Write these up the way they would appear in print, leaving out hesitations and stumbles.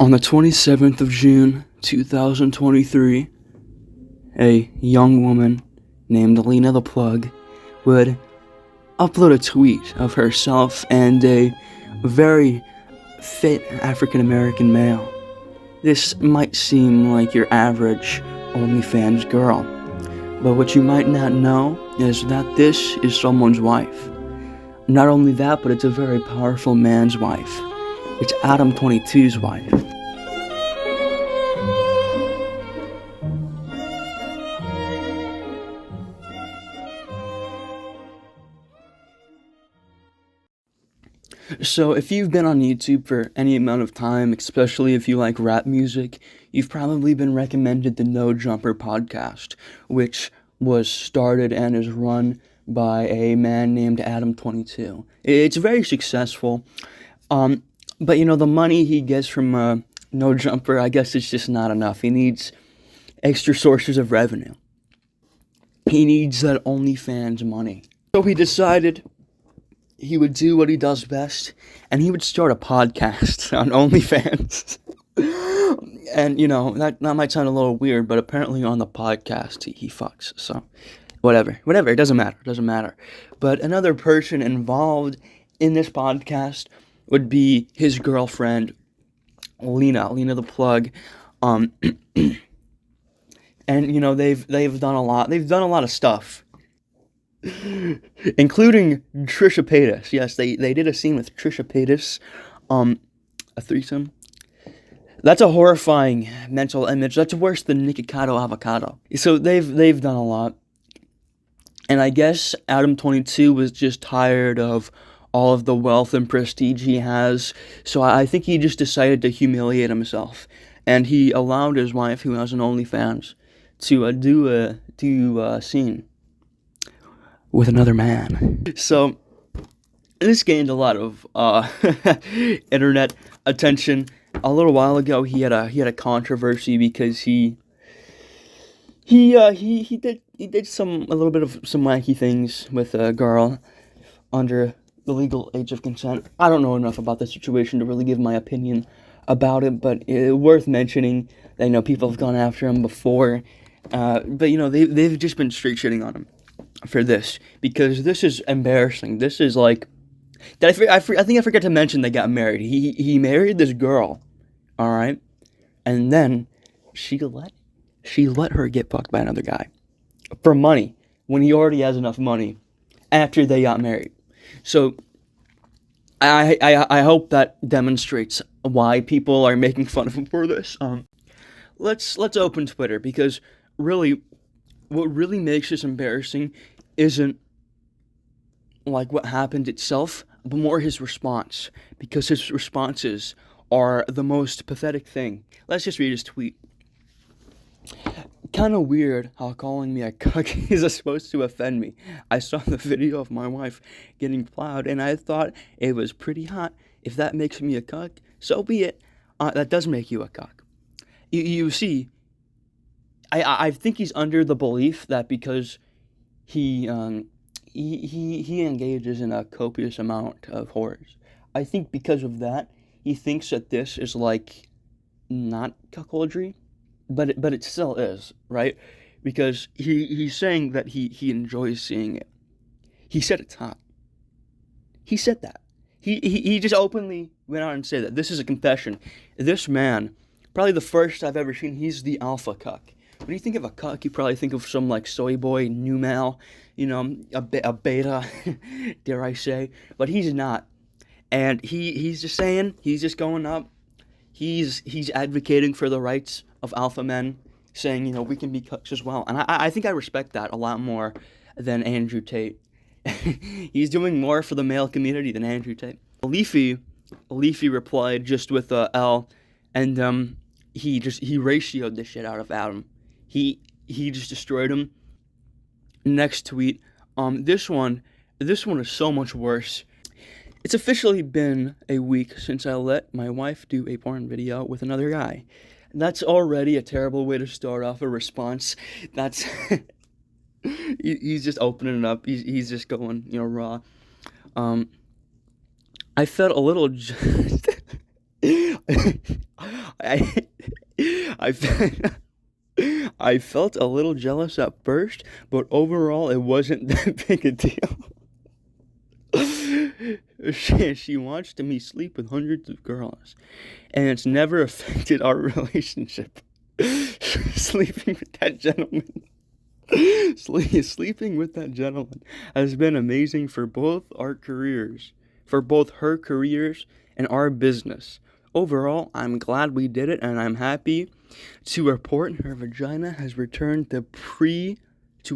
On the 27th of June, 2023, a young woman named Lena the Plug would upload a tweet of herself and a very fit African-American male. This might seem like your average OnlyFans girl, but what you might not know is that this is someone's wife. Not only that, but it's a very powerful man's wife. It's Adam 22's wife. So if you've been on YouTube for any amount of time, especially if you like rap music, you've probably been recommended the No Jumper podcast, which was started and is run by a man named Adam 22. It's very successful, but you know, the money he gets from No Jumper, I guess it's just not enough. He needs extra sources of revenue. He needs that OnlyFans money. So he decided he would do what he does best, and he would start a podcast on OnlyFans. And, you know, that might sound a little weird, but apparently on the podcast, he fucks, so whatever, it doesn't matter. But another person involved in this podcast would be his girlfriend, Lena the Plug, and, you know, they've done a lot of stuff, including Trisha Paytas. Yes, they did a scene with Trisha Paytas, a threesome. That's a horrifying mental image. That's worse than Nikocado Avocado. So they've done a lot. And I guess Adam 22 was just tired of all of the wealth and prestige he has. So I think he just decided to humiliate himself. And he allowed his wife, who has an OnlyFans, to do a scene with another man. So this gained a lot of internet attention. A little while ago, he had a controversy because he did a little bit of some wacky things with a girl under the legal age of consent. I don't know enough about the situation to really give my opinion about it, but it's worth mentioning that, you know, people have gone after him before, but you know, they've just been straight shitting on him for this, because this is embarrassing. This is like, I think I forgot to mention they got married. He married this girl, all right, and then she let her get fucked by another guy for money when he already has enough money after they got married. So I hope that demonstrates why people are making fun of him for this. Let's open Twitter, because really, what really makes this embarrassing isn't like what happened itself, but more his response, because his responses are the most pathetic thing. Let's just read his tweet. Kind of weird how calling me a cuck is supposed to offend me. I saw the video of my wife getting plowed, and I thought it was pretty hot. If that makes me a cuck, so be it. That does make you a cuck. You see, I think he's under the belief that because he engages in a copious amount of whores, I think because of that, he thinks that this is like not cuckoldry, but it still is, right? Because he's saying that he enjoys seeing it. He said it's hot. He said that. He just openly went out and said that. This is a confession. This man, probably the first I've ever seen, he's the alpha cuck. When you think of a cuck, you probably think of some like soy boy, new male, you know, a beta, dare I say, but he's not. And he's just saying, he's just going up, he's advocating for the rights of alpha men, saying, you know, we can be cucks as well. And I think I respect that a lot more than Andrew Tate. He's doing more for the male community than Andrew Tate. Leafy replied just with a L, and he ratioed the shit out of Adam. He just destroyed him. Next tweet, this one is so much worse. It's officially been a week since I let my wife do a porn video with another guy. That's already a terrible way to start off a response. That's he's just opening it up. He's just going, you know, raw. I felt a little I, I, I felt a little jealous at first, but overall it wasn't that big a deal. She watched me sleep with hundreds of girls, and it's never affected our relationship. Sleeping with that gentleman. Sleeping with that gentleman has been amazing for both our careers, for both her careers and our business. Overall, I'm glad we did it, and I'm happy to report her vagina has returned to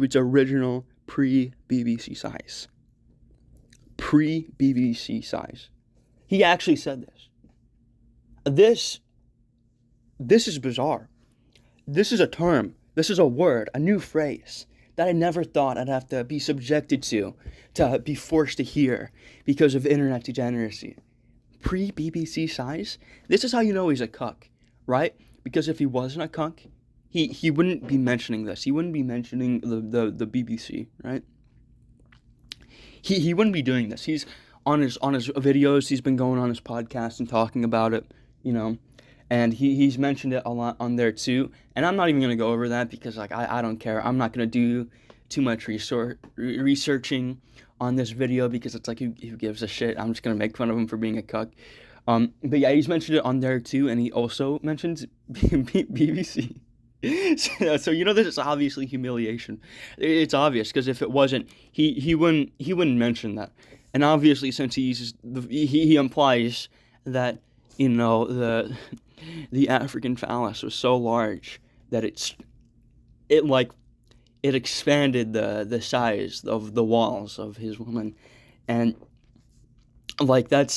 its original pre-BBC size. Pre-BBC size. He actually said this. This is bizarre. This is a term. This is a word, a new phrase that I never thought I'd have to be subjected to be forced to hear because of internet degeneracy. Pre-BBC size? This is how you know he's a cuck, right? Because if he wasn't a cuck, he wouldn't be mentioning this. He wouldn't be mentioning the BBC, right? He wouldn't be doing this. He's on his videos, he's been going on his podcast and talking about it, you know. And he's mentioned it a lot on there too. And I'm not even going to go over that because like I don't care. I'm not going to do too much researching on this video because it's like who gives a shit. I'm just going to make fun of him for being a cuck. But yeah, he's mentioned it on there too, and he also mentions BBC. So you know this is obviously humiliation. It's obvious because if it wasn't, he wouldn't mention that. And obviously since he implies that, you know, the African phallus was so large that it expanded the size of the walls of his woman, and like I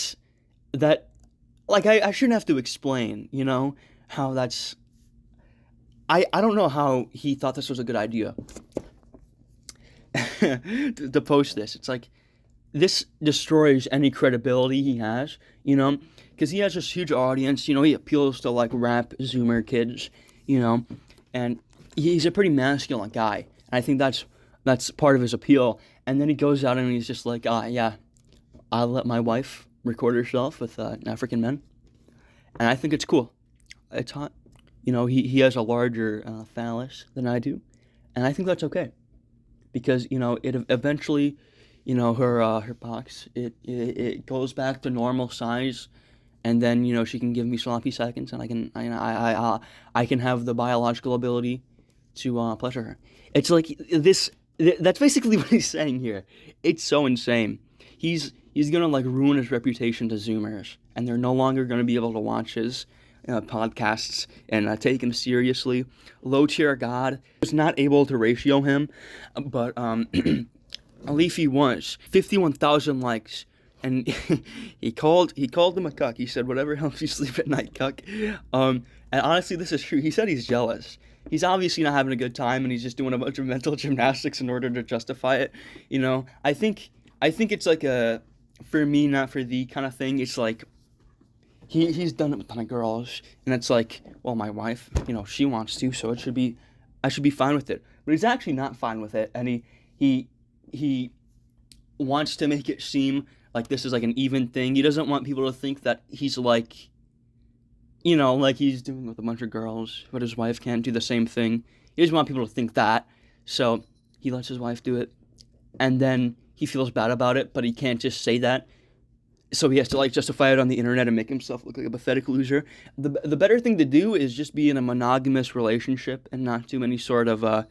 shouldn't have to explain, you know, how that's. I don't know how he thought this was a good idea to post this. It's like this destroys any credibility he has, you know. Because he has this huge audience, you know, he appeals to, like, rap Zoomer kids, you know, and he's a pretty masculine guy. And I think that's part of his appeal. And then he goes out and he's just like, yeah, I'll let my wife record herself with African men. And I think it's cool. It's hot. You know, he has a larger phallus than I do. And I think that's okay. Because, you know, it eventually, you know, her box, it goes back to normal size. And then, you know, she can give me sloppy seconds, and I can have the biological ability to pleasure her. It's like this. That's basically what he's saying here. It's so insane. He's gonna like ruin his reputation to Zoomers, and they're no longer gonna be able to watch his podcasts and take him seriously. Low tier God was not able to ratio him, but Leafy was 51,000 likes. And he called him a cuck. He said, whatever helps you sleep at night, cuck. And honestly, this is true. He said he's jealous. He's obviously not having a good time, and he's just doing a bunch of mental gymnastics in order to justify it. You know, I think it's like a for me, not for thee kind of thing. It's like he's done it with a ton of girls, and it's like, well, my wife, you know, she wants to, so I should be fine with it. But he's actually not fine with it, and he wants to make it seem like this is like an even thing. He doesn't want people to think that he's like, you know, like he's doing with a bunch of girls, but his wife can't do the same thing. He doesn't want people to think that, so he lets his wife do it, and then he feels bad about it, but he can't just say that, so he has to like justify it on the internet and make himself look like a pathetic loser. The better thing to do is just be in a monogamous relationship and not do any sort of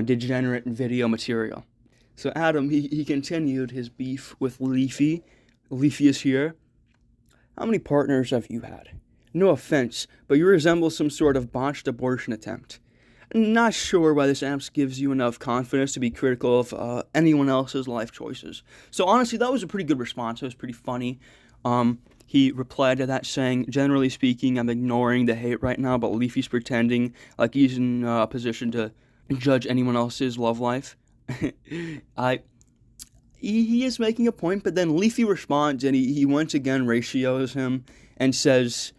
degenerate video material. So Adam, he continued his beef with Leafy. Leafy is here. How many partners have you had? No offense, but you resemble some sort of botched abortion attempt. Not sure why this app gives you enough confidence to be critical of anyone else's life choices. So honestly, that was a pretty good response. It was pretty funny. He replied to that saying, generally speaking, I'm ignoring the hate right now, but Leafy's pretending like he's in a position to judge anyone else's love life. He is making a point, but then Leafy responds, and he once again ratios him and says,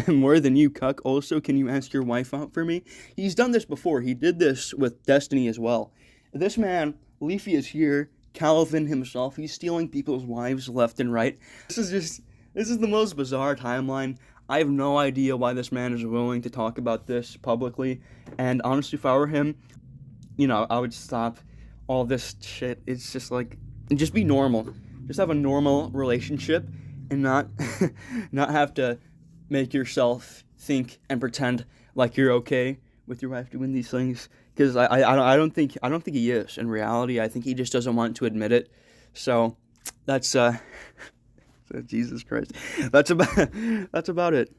more than you, cuck. Also, can you ask your wife out for me? He's done this before. He did this with Destiny as well. This man, Leafy, is here. Calvin himself, he's stealing people's wives left and right. This is the most bizarre timeline. I have no idea why this man is willing to talk about this publicly. And honestly, if I were him, I would stop all this shit. It's just like, just be normal. Just have a normal relationship and not not have to make yourself think and pretend like you're okay with your wife doing these things. Because I don't think he is. In reality, I think he just doesn't want to admit it. So that's Jesus Christ. That's about it.